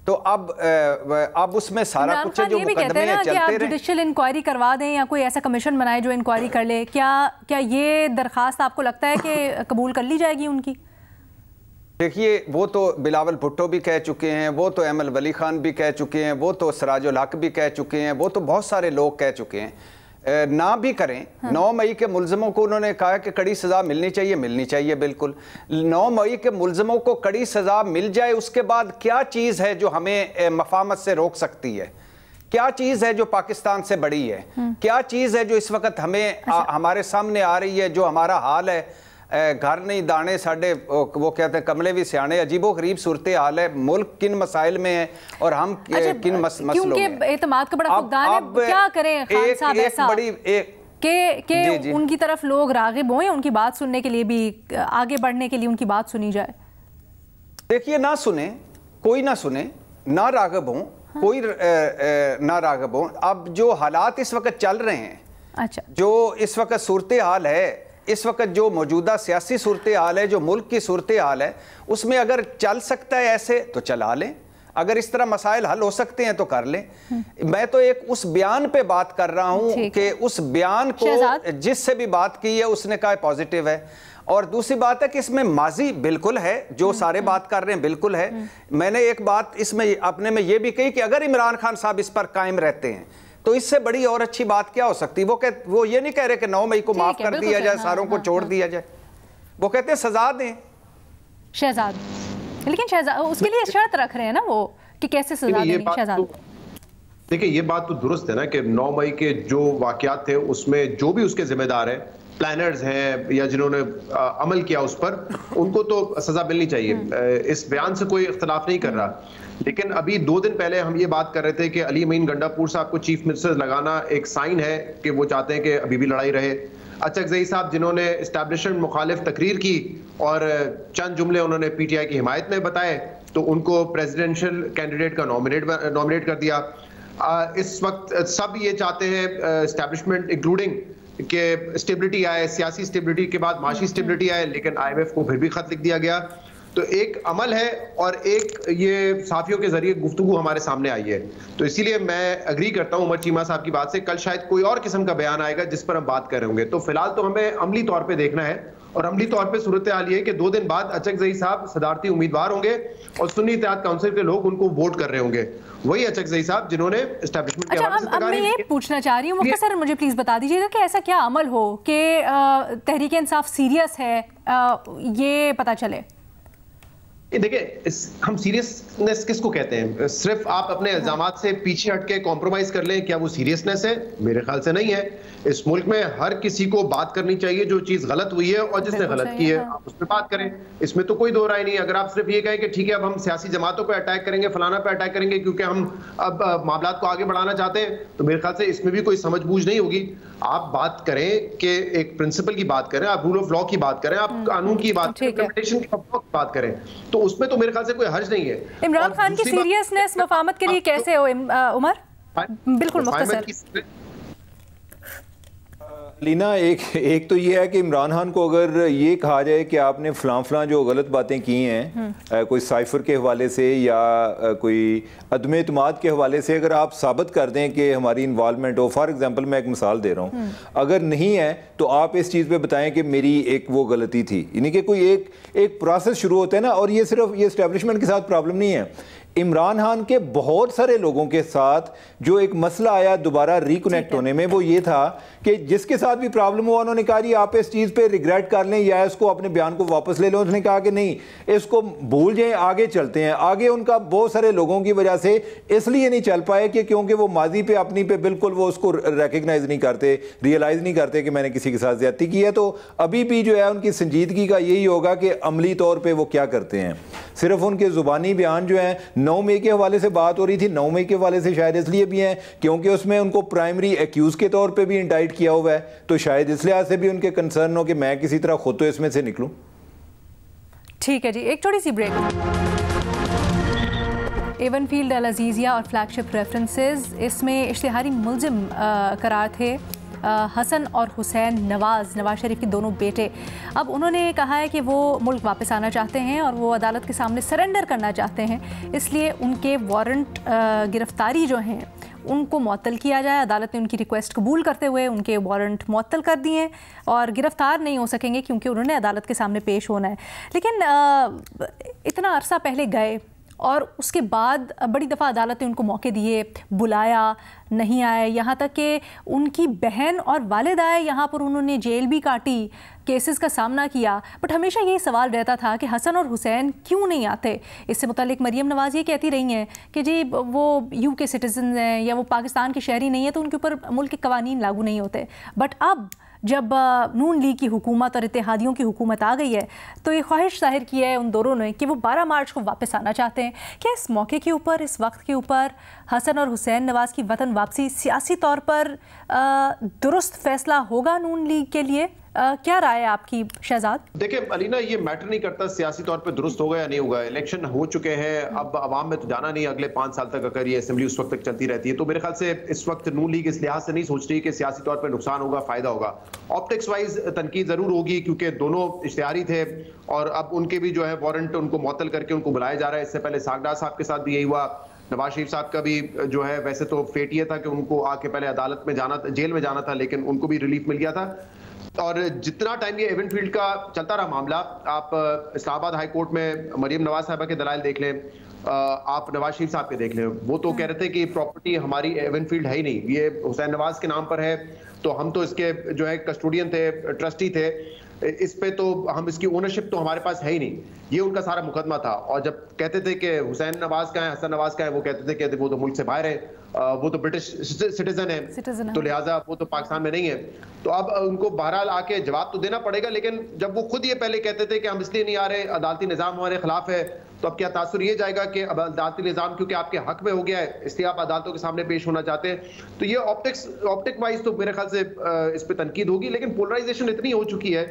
तो अब उसमें सारा कुछ है जो मुकदमे चलते रहे। आप जुडिशियल इंक्वायरी करवा दें या कोई ऐसा कमीशन बनाए जो इंक्वायरी कर ले, क्या ये दरखास्त आपको लगता है कि कबूल कर ली जाएगी उनकी? देखिए, वो तो बिलावल भुट्टो भी कह चुके हैं, वो तो अहमद वली खान भी कह चुके हैं, वो तो सिराजुल हक भी कह चुके हैं, वो तो बहुत सारे लोग कह चुके हैं। ना भी करें, 9 मई के मुलजमों को उन्होंने कहा कि कड़ी सज़ा मिलनी चाहिए, बिल्कुल। 9 मई के मुलजमों को कड़ी सज़ा मिल जाए, उसके बाद क्या चीज़ है जो हमें मफामत से रोक सकती है? क्या चीज़ है जो पाकिस्तान से बड़ी है? क्या चीज़ है जो इस वक्त हमें हमारे सामने आ रही है? जो हमारा हाल है, घर नहीं दाने साढ़े, वो कहते हैं कमले भी सियाने, अजीबो गरीब सूरत हाल है। मुल्क किन मसाइल में है और हम किन मसलों में। एतमाद का बड़ा फुकदान है, क्या करें खान साहब ऐसा के उनकी तरफ लोग रागिब हों, उनकी बात सुनने के लिए भी, आगे बढ़ने के लिए उनकी बात सुनी जाए? देखिए, ना सुने, कोई ना सुने, ना रागिब हों, कोई ना रागिब हों। अब जो हालात इस वक्त चल रहे हैं, अच्छा, जो इस वक्त सूरत हाल है, इस वक्त जो मौजूदा सियासी सूरत हाल है, जो मुल्क की सूरत हाल है, उसमें अगर चल सकता है ऐसे तो चला लें, अगर इस तरह मसाइल हल हो सकते हैं तो कर लें। मैं तो एक उस बयान पे बात कर रहा हूं कि उस बयान को जिससे भी बात की है उसने कहा पॉजिटिव है। और दूसरी बात है कि इसमें माजी बिल्कुल है, जो सारे बात कर रहे हैं बिल्कुल है। मैंने एक बात इसमें अपने में ये भी कही कि अगर इमरान खान साहब इस पर कायम रहते हैं तो इससे बड़ी और अच्छी बात क्या हो सकती? वो ये नहीं कह रहे कि 9 मई को माफ कर दिया जाए, सारों को छोड़ दिया जाए। वो कहते हैं सजा दें शहजाद, लेकिन शहजाद उसके लिए शर्त रख रहे हैं ना वो कि कैसे सजा देंगे शहजाद। देखिए, ये बात तो दुरुस्त है ना कि 9 मई के जो वाकयात थे उसमें जो भी उसके जिम्मेदार हैं, प्लानर्स हैं या जिन्होंने अमल किया उस पर, उनको तो सजा मिलनी चाहिए। इस बयान से कोई इख्तलाफ नहीं कर रहा। लेकिन अभी 2 दिन पहले हम ये बात कर रहे थे कि अली अमीन गंडापुर साहब को चीफ मिनिस्टर लगाना एक साइन है कि वो चाहते हैं कि अभी भी लड़ाई रहे। अचकजई साहब जिन्होंने एस्टैब्लिशमेंट मुखालिफ तकरीर की और चंद जुमले उन्होंने पीटीआई की हिमायत में बताए, तो उनको प्रेसिडेंशियल कैंडिडेट का नॉमिनेट कर दिया। इस वक्त सब ये चाहते हैं, एस्टैब्लिशमेंट इंक्लूडिंग कि स्टेबिलिटी आए, सियासी स्टेबिलिटी के बाद माशी स्टेबिलिटी आए, लेकिन IMF को फिर भी खत लिख दिया गया। तो एक अमल है और एक ये साफियों के जरिए गुफ्तगू हमारे सामने आई है। तो इसीलिए मैं एग्री करता हूं उमर चीमा साहब की बात से। कल शायद कोई और किस्म का बयान आएगा जिस पर हम बात कर रहे होंगे। तो फिलहाल तो हमें अमली तौर पे देखना है, और अमली तौर पे सूरत हाल ये है कि 2 दिन बाद अचकजई साहब सदारती उम्मीदवार होंगे और सुन्नी इत्तेहाद काउंसिल के लोग उनको वोट कर रहे होंगे, वही अचकजई साहब जिन्होंने एस्टैब्लिशमेंट के हवाले से अब मैं ये पूछना चाह रही हूँ मुख्तसर, मुझे प्लीज बता दीजिएगा कि ऐसा क्या अमल हो कि तहरीक इंसाफ सीरियस है, ये पता चले। देखिए, हम सीरियसनेस किसको कहते हैं? सिर्फ आप अपने इल्जामात से पीछे हट के कॉम्प्रोमाइज कर लें, क्या वो सीरियसनेस है? मेरे ख्याल से नहीं है। इस मुल्क में हर किसी को बात करनी चाहिए, जो चीज गलत हुई है और जिसने गलत की है आप उस पर बात करें, इसमें तो कोई दो राय नहीं। अगर आप सिर्फ ये कहें कि ठीक है अब हम सियासी जमातों पर अटैक करेंगे, फलाना पे अटैक करेंगे क्योंकि हम अब मामला को आगे बढ़ाना चाहते हैं, तो मेरे ख्याल से इसमें भी कोई समझबूझ नहीं होगी। आप बात करें कि एक प्रिंसिपल की बात करें, आप रूल ऑफ लॉ की बात करें, आप कानून की बात करें, इम्प्लीमेंटेशन की बात करें, तो उसमें तो मेरे ख्याल से कोई हर्ज नहीं है। इमरान खान की सीरियसनेस मफामत के लिए कैसे हो उमर? बिल्कुल मुख्तसर। लीना, एक तो ये है कि इमरान खान को अगर ये कहा जाए कि आपने फलां जो गलत बातें की हैं कोई साइफर के हवाले से या कोई अदम एतमाद के हवाले से, अगर आप साबित कर दें कि हमारी इन्वॉल्वमेंट हो, फॉर एग्जांपल मैं एक मिसाल दे रहा हूँ, अगर नहीं है तो आप इस चीज़ पे बताएं कि मेरी एक वो गलती थी, यानी कि कोई एक प्रोसेस शुरू होता है ना। और ये सिर्फ ये एस्टेब्लिशमेंट के साथ प्रॉब्लम नहीं है, इमरान खान के बहुत सारे लोगों के साथ जो एक मसला आया दोबारा रिकनेक्ट होने में, वो ये था कि जिसके साथ भी प्रॉब्लम हुआ उन्होंने कहा जी आप इस चीज़ पे रिग्रेट कर लें या इसको अपने बयान को वापस ले लो। उसने कहा कि नहीं, इसको भूल जाएं, आगे चलते हैं। आगे उनका बहुत सारे लोगों की वजह से इसलिए नहीं चल पाए कि क्योंकि वो माजी पे अपनी पे बिल्कुल वो उसको रिकग्नाइज नहीं करते, रियलाइज़ नहीं करते कि मैंने किसी के साथ ज्यादती की है। तो अभी भी जो है उनकी संजीदगी का यही होगा कि अमली तौर पर वो क्या करते हैं। सिर्फ उनके ज़ुबानी बयान जो है 9 मई के हवाले से बात हो रही थी, 9 मई के हवाले से शायद इसलिए भी हैं क्योंकि उसमें उनको प्राइमरी एक्यूज के तौर पे भी इंडाइट किया हुआ है, तो शायद इस लिहाज से भी उनके कंसर्न हो कि मैं किसी तरह खुद तो इसमें से निकलूं। ठीक है जी, एक छोटी सी ब्रेक। एवनफील्ड, अल अजीज़िया और फ्लैगशिप रेफरेंसेस, इसमें इश्तिहारी मुल्जिम करार थे हसन और हुसैन नवाज़ शरीफ के दोनों बेटे। अब उन्होंने कहा है कि वो मुल्क वापस आना चाहते हैं और वो अदालत के सामने सरेंडर करना चाहते हैं, इसलिए उनके वारंट गिरफ्तारी जो हैं उनको मुअत्तल किया जाए। अदालत ने उनकी रिक्वेस्ट कबूल करते हुए उनके वारंट मुअत्तल कर दिए और गिरफ्तार नहीं हो सकेंगे क्योंकि उन्होंने अदालत के सामने पेश होना है। लेकिन इतना अरसा पहले गए और उसके बाद बड़ी दफ़ा अदालत ने उनको मौके दिए, बुलाया, नहीं आए, यहाँ तक कि उनकी बहन और वालिद आए, यहाँ पर उन्होंने जेल भी काटी, केसेस का सामना किया। बट हमेशा यही सवाल रहता था कि हसन और हुसैन क्यों नहीं आते। इससे मुतालिक मरियम नवाज़ ये कहती रही हैं कि जी वो UK सिटीज़न हैं या वो पाकिस्तान के शहरी नहीं है तो उनके ऊपर मुल्क के कवानीन लागू नहीं होते। बट अब जब नून लीग की हुकूमत और इत्तेहादियों की हुकूमत आ गई है तो ये ख्वाहिश जाहिर की है उन दोनों ने कि वो 12 मार्च को वापस आना चाहते हैं। क्या इस मौके के ऊपर, इस वक्त के ऊपर हसन और हुसैन नवाज़ की वतन वापसी सियासी तौर पर दुरुस्त फैसला होगा नून लीग के लिए? क्या राय है आपकी शहजाद? देखिए अलीना, ये मैटर नहीं करता सियासी तौर पे दुरुस्त होगा या नहीं होगा। इलेक्शन हो चुके हैं, अब अवाम में तो जाना नहीं अगले 5 साल तक अगर ये असेंबली उस वक्त तक चलती रहती है। तो मेरे ख्याल से इस वक्त नून लीग इस लिहाज से नहीं सोच रही कि सियासी तौर पर नुकसान होगा, फायदा होगा। ऑप्टिक्स वाइज तनकीद जरूर होगी क्योंकि दोनों इश्तिहारी थे और अब उनके भी जो है वारंट उनको मुअत्तल करके उनको बुलाया जा रहा है। इससे पहले सागडार साहब के साथ भी यही हुआ। नवाज शरीफ साहब का भी जो है वैसे तो फेट ये था कि उनको आके पहले अदालत में जाना, जेल में जाना था, लेकिन उनको भी रिलीफ मिल गया था। और जितना टाइम ये एवनफील्ड का चलता रहा मामला, आप इस्लामाबाद हाई कोर्ट में मरियम नवाज साहबा के दलाइल देख लें, आप नवाज शरीफ साहब के देख लें, वो तो कह रहे थे कि प्रॉपर्टी हमारी एवनफील्ड है ही नहीं, ये हुसैन नवाज के नाम पर है, तो हम तो इसके जो है कस्टोडियन थे, ट्रस्टी थे, इस पे तो हम इसकी ओनरशिप तो हमारे पास है ही नहीं। ये उनका सारा मुकदमा था। और जब कहते थे कि हुसैन नवाज का है, हसन नवाज का है, वो कहते थे कि वो तो मुल्क से बाहर है, वो तो ब्रिटिश सिटीजन है, तो लिहाजा वो तो पाकिस्तान में नहीं है। तो अब उनको बहरहाल आके जवाब तो देना पड़ेगा। लेकिन जब वो खुद ये पहले कहते थे कि हम इसलिए नहीं आ रहे, अदालती निज़ाम हमारे खिलाफ है, तो अब क्या तासुर ये जाएगा कि अब अदालती निज़ाम क्योंकि आपके हक में हो गया है इसलिए आप अदालतों के सामने पेश होना चाहते हैं। तो ये ऑप्टिक वाइज तो मेरे ख्याल से इस पर तनकीद होगी। लेकिन पोलराइजेशन इतनी हो चुकी है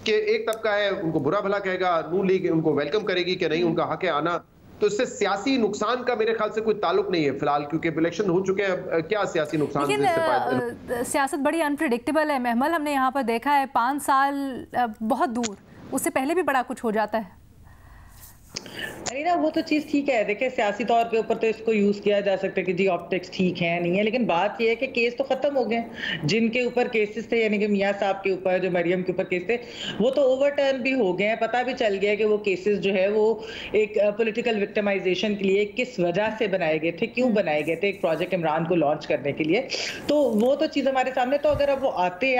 कि एक तबका है उनको बुरा भला कहेगा, नून लीग उनको वेलकम करेगी कि नहीं उनका हक है आना। तो इससे सियासी नुकसान का मेरे ख्याल से कोई ताल्लुक नहीं है फिलहाल, क्योंकि इलेक्शन हो चुके हैं, क्या सियासी नुकसान। लेकिन सियासत बड़ी अनप्रेडिक्टेबल है महमल, हमने यहाँ पर देखा है 5 साल बहुत दूर, उससे पहले भी बड़ा कुछ हो जाता है। अरे ना वो तो चीज ठीक है। देखिए सियासी तौर के ऊपर तो इसको यूज किया जा सकता है कि जी ऑप्टिक्स ठीक है नहीं है, लेकिन बात ये है कि केस तो खत्म हो गए। जिनके ऊपर केसेस थे यानी कि मियां साहब के ऊपर, जो मरियम के ऊपर केस थे, वो तो ओवरटर्न भी हो गए हैं। पता भी चल गया कि वो केसेस जो है वो एक पॉलिटिकल विक्टिमाइजेशन के लिए किस वजह से बनाए गए थे, क्यों बनाए गए थे, एक प्रोजेक्ट इमरान को लॉन्च करने के लिए। तो वो तो चीज हमारे सामने। तो अगर अब वो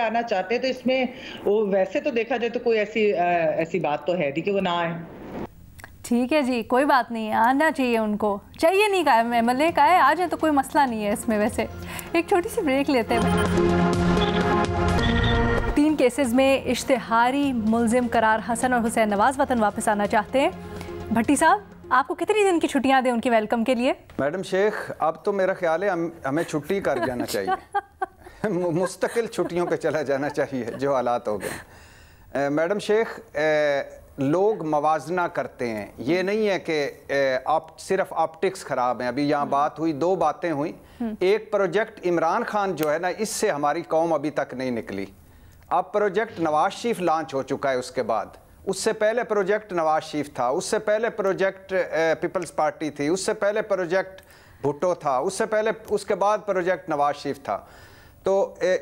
आना चाहते तो इसमें वो वैसे तो देखा जाए तो कोई ऐसी बात तो है नहीं कि वो ना आए। ठीक है जी, कोई बात नहीं, आना चाहिए उनको, चाहिए नहीं कहा महमल ने कहा है आ जाए तो कोई मसला नहीं है इसमें। वैसे एक छोटी सी ब्रेक लेते हैं। 3 केसेस में इश्तिहारी मुल्जिम करार हसन और हुसैन नवाज वतन वापस आना चाहते हैं। भट्टी साहब, आपको कितनी दिन की छुट्टियां दें उनके वेलकम के लिए? मैडम शेख, अब तो मेरा ख्याल है हमें छुट्टी कर जाना चाहिए मुस्तकिल छुट्टियों पे चला जाना चाहिए जो हालात हो गए। मैडम शेख, लोग मवाजना करते हैं, ये नहीं है कि आप सिर्फ ऑप्टिक्स ख़राब हैं। अभी यहाँ बात हुई, 2 बातें हुई। एक प्रोजेक्ट इमरान खान जो है ना, इससे हमारी कौम अभी तक नहीं निकली। अब प्रोजेक्ट नवाज शरीफ लॉन्च हो चुका है, उसके बाद उससे पहले प्रोजेक्ट नवाज शरीफ था, उससे पहले प्रोजेक्ट पीपल्स पार्टी थी, उससे पहले प्रोजेक्ट भुट्टो था, उससे पहले उसके बाद प्रोजेक्ट नवाज शरीफ था। तो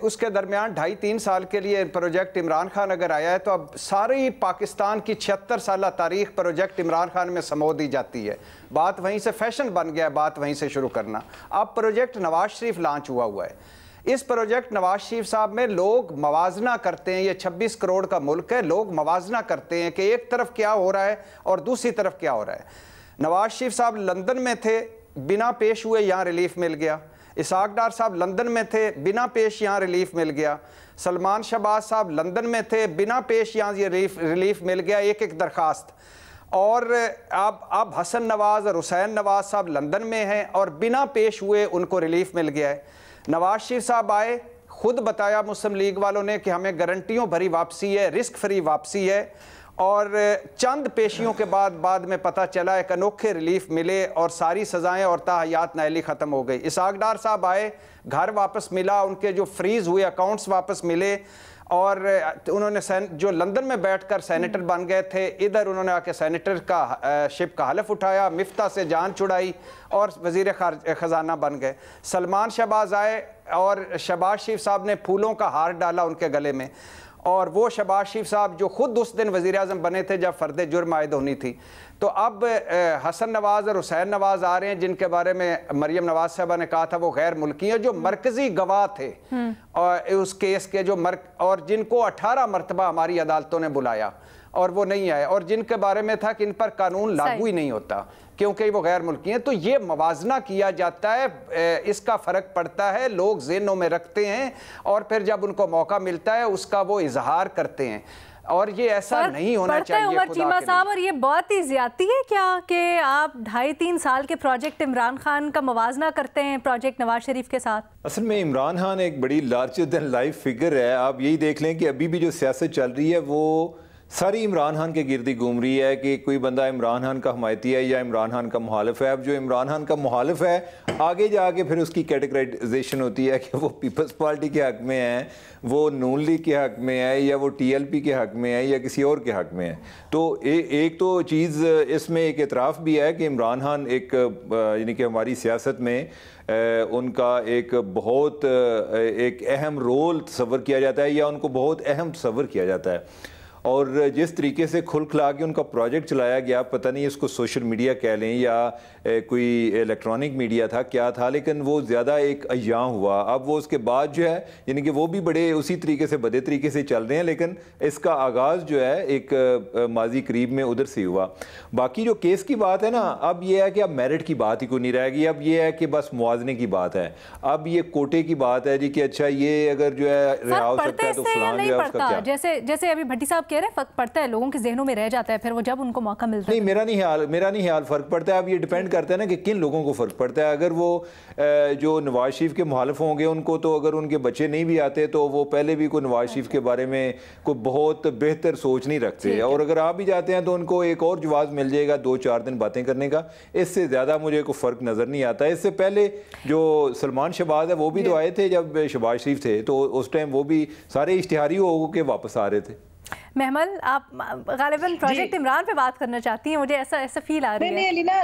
उसके दरमियान 2.5-3 साल के लिए प्रोजेक्ट इमरान खान अगर आया है तो अब सारी पाकिस्तान की 76 साल तारीख प्रोजेक्ट इमरान खान में समो दी जाती है। बात वहीं से फैशन बन गया है, बात वहीं से शुरू करना। अब प्रोजेक्ट नवाज शरीफ लॉन्च हुआ है। इस प्रोजेक्ट नवाज शरीफ साहब में लोग मवाजना करते हैं, ये 26 करोड़ का मुल्क है, लोग मवाजना करते हैं कि एक तरफ क्या हो रहा है और दूसरी तरफ क्या हो रहा है। नवाज शरीफ साहब लंदन में थे, बिना पेश हुए यहाँ रिलीफ मिल गया। इसाक डार साहब लंदन में थे, बिना पेश यहाँ रिलीफ मिल गया। सलमान शहबाज साहब लंदन में थे, बिना पेश यहाँ ये रिलीफ मिल गया, एक दरखास्त। और अब हसन नवाज और हुसैन नवाज साहब लंदन में हैं और बिना पेश हुए उनको रिलीफ मिल गया है। नवाज शरीफ साहब आए, खुद बताया मुस्लिम लीग वालों ने कि हमें गारंटियों भरी वापसी है, रिस्क फ्री वापसी है। और चंद पेशियों के बाद में पता चला एक अनोखे रिलीफ मिले और सारी सज़ाएं और ताहयात नाअहली ख़त्म हो गई। इसहाक डार साहब आए, घर वापस मिला, उनके जो फ्रीज हुए अकाउंट्स वापस मिले और उन्होंने जो लंदन में बैठकर सेनेटर बन गए थे, इधर उन्होंने आके सेनेटर का शिप का हलफ उठाया, मिफ्ता से जान छुड़ाई और वज़ीर ख़जाना बन गए। सलमान शहबाज आए और शहबाज शरीफ साहब ने फूलों का हार डाला उनके गले में, और वो शहबाज शरीफ साहब जो खुद उस दिन वज़ीर आज़म बने थे जब फ़र्द जुर्म आयद होनी थी। तो अब हसन नवाज़ और हुसैन नवाज़ आ रहे हैं, जिनके बारे में मरियम नवाज़ साहबा ने कहा था वो गैर मुल्की हैं, जो मरकज़ी गवाह थे और उस केस के और जिनको 18 मरतबा हमारी अदालतों ने बुलाया और वो नहीं आए, और जिनके बारे में था कि इन पर कानून लागू ही नहीं होता क्योंकि वो गैर मुल्की हैं। तो ये मवाजना किया जाता है, इसका फ़र्क पड़ता है, लोग ज़हनों में रखते हैं और फिर जब उनको मौका मिलता है उसका वो इजहार करते हैं, और ये ऐसा नहीं होना चाहिए उमर चीमा साहब। और ये बहुत ही ज्यादती है क्या कि आप 2.5-3 साल के प्रोजेक्ट इमरान खान का मवाजना करते हैं प्रोजेक्ट नवाज शरीफ के साथ? असल में इमरान खान एक बड़ी लार्जर देन लाइफ फिगर है। आप यही देख लें कि अभी भी जो सियासत चल रही है वो सारी इमरान खान के गिर्द घूम रही है कि कोई बंदा इमरान खान का हमायती है या इमरान खान का मुखालिफ है। अब जो इमरान खान का मुखालिफ है आगे जाके फिर उसकी कैटेगराइजेशन होती है कि वो पीपल्स पार्टी के हक़ में है, वो नून लीग के हक़ में है, या वो TLP के हक़ में है, या किसी और के हक़ में है। तो एक तो चीज़ इसमें एक एतराफ़ भी है कि इमरान खान एक यानी कि हमारी सियासत में उनका एक बहुत एक अहम रोल तस्वर किया जाता है या उनको बहुत अहम तस्वर किया जाता है। और जिस तरीके से खुल खिला के उनका प्रोजेक्ट चलाया गया, पता नहीं इसको सोशल मीडिया कह लें या कोई इलेक्ट्रॉनिक मीडिया था क्या था, लेकिन वो ज़्यादा एक अय्यां हुआ। अब वो उसके बाद जो है यानी कि वो भी बड़े उसी तरीके से बदे तरीके से चल रहे हैं, लेकिन इसका आगाज़ जो है एक माजी करीब में उधर से हुआ। बाकी जो केस की बात है ना, अब ये है कि अब मेरिट की बात ही कोई नहीं रहेगी, अब ये है कि बस मुआवजे की बात है, अब ये कोटे की बात है जी कि अच्छा ये अगर जो है रिहा हो सकता है तो फलान जो है उसका क्या। जैसे अभी भट्टी साहब कह रहे हैं फर्क पड़ता है, लोगों के जहनों में रह जाता है फिर वो जब उनको मौका मिलता है। नहीं, मेरा नहीं ख्याल फ़र्क पड़ता है। अब ये डिपेंड करता है ना कि किन लोगों को फ़र्क पड़ता है। अगर वो जो नवाज शरीफ के मुखालिफ होंगे उनको तो अगर उनके बच्चे नहीं भी आते तो वो पहले भी कोई नवाज शरीफ के बारे में कोई बहुत बेहतर सोच नहीं रखते, और अगर आ भी जाते हैं तो उनको एक और जवाब मिल जाएगा 2-4 दिन बातें करने का, इससे ज़्यादा मुझे कोई फ़र्क नज़र नहीं आता। इससे पहले जो सलमान शहबाज है वो भी तो आए थे जब शहबाज शरीफ थे, तो उस टाइम वो भी सारे इश्तिहारी हो के वापस आ रहे थे। महमल, आप गालिबन प्रोजेक्ट इमरान पे बात करना चाहती हैं, मुझे ऐसा फील आ रही है। नहीं अलीना,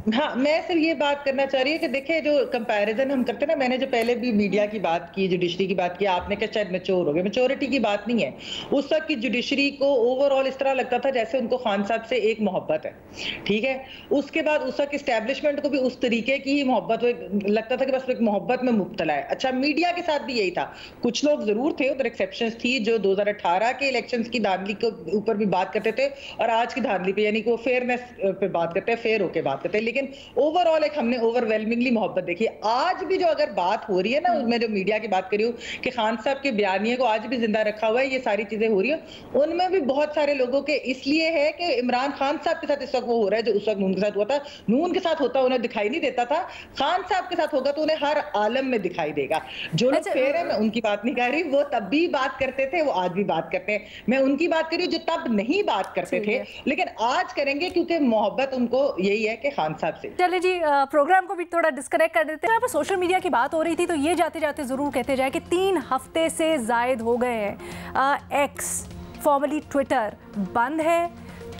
हाँ मैं सिर्फ ये बात करना चाह रही है कि देखिए जो कंपैरिजन हम करते हैं ना, मैंने जो पहले भी मीडिया की बात की, जुडिशरी की बात की, आपने कहा शायद मैच्योर हो गए, मैच्योरिटी की बात नहीं है। उस वक्त की जुडिशरी को ओवरऑल इस तरह लगता था जैसे उनको खान साहब से एक मोहब्बत है, ठीक है। उसके बाद उस वक्त इस्टेब्लिशमेंट को भी उस तरीके की ही मोहब्बत लगता था कि बस एक मोहब्बत में मुब्तला है। अच्छा, मीडिया के साथ भी यही था, कुछ लोग जरूर थे, उधर एक्सेप्शंस थी जो 2018 के इलेक्शंस की धांधली के ऊपर भी बात करते थे और आज की धांधली पे यानी कि वो फेयरनेस पे बात करते हैं, फेयर होके बात करते हैं, लेकिन ओवरऑल एक हमने ओवरवेलमिंगली मोहब्बत देखी। आज भी जो अगर बात हो रही है ना, मैं जो मीडिया की बात कर रही हूँ कि खान साहब के बयानिए को आज भी जिंदा रखा हुआ है, ये सारी चीजें हो रही है, उनमें भी बहुत सारे लोगों के इसलिए है कि इमरान खान साहब के साथ इस वक्त वो हो रहा है जो उस वक्त नून के साथ हुआ था। नून के साथ होता उन्हें दिखाई नहीं देता था, खान साहब के साथ होगा तो उन्हें हर आलम में दिखाई देगा। जो लोग फेयर है, मैं उनकी बात नहीं कर रही, वो तब भी बात करते थे, वो आज भी बात करते हैं। मैं उनकी बात कर रही हूँ जो तब नहीं बात करते थे लेकिन आज करेंगे, क्योंकि मोहब्बत उनको यही है कि खान साहब से। चले जी, प्रोग्राम को भी थोड़ा डिस्कनेक्ट कर देते हैं। यहाँ पर सोशल मीडिया की बात हो रही थी तो ये जाते जाते ज़रूर कहते जाए कि 3 हफ्ते से ज़ायद हो गए हैं एक्स फॉर्मली ट्विटर बंद है।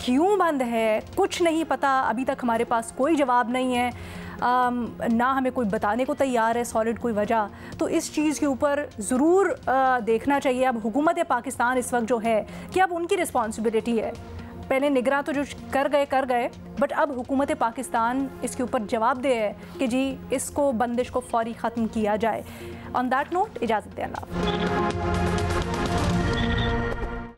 क्यों बंद है कुछ नहीं पता, अभी तक हमारे पास कोई जवाब नहीं है, ना हमें कोई बताने को तैयार है सॉलिड कोई वजह। तो इस चीज़ के ऊपर ज़रूर देखना चाहिए। अब हुकूमत पाकिस्तान इस वक्त जो है कि अब उनकी रिस्पॉन्सिबिलिटी है, पहले निगरान तो जो कर गए, बट अब हुकूमत पाकिस्तान इसके ऊपर जवाबदेह है कि जी इसको बंदिश को फौरी ख़त्म किया जाए। ऑन दैट नोट इजाज़त दें, अल्लाह।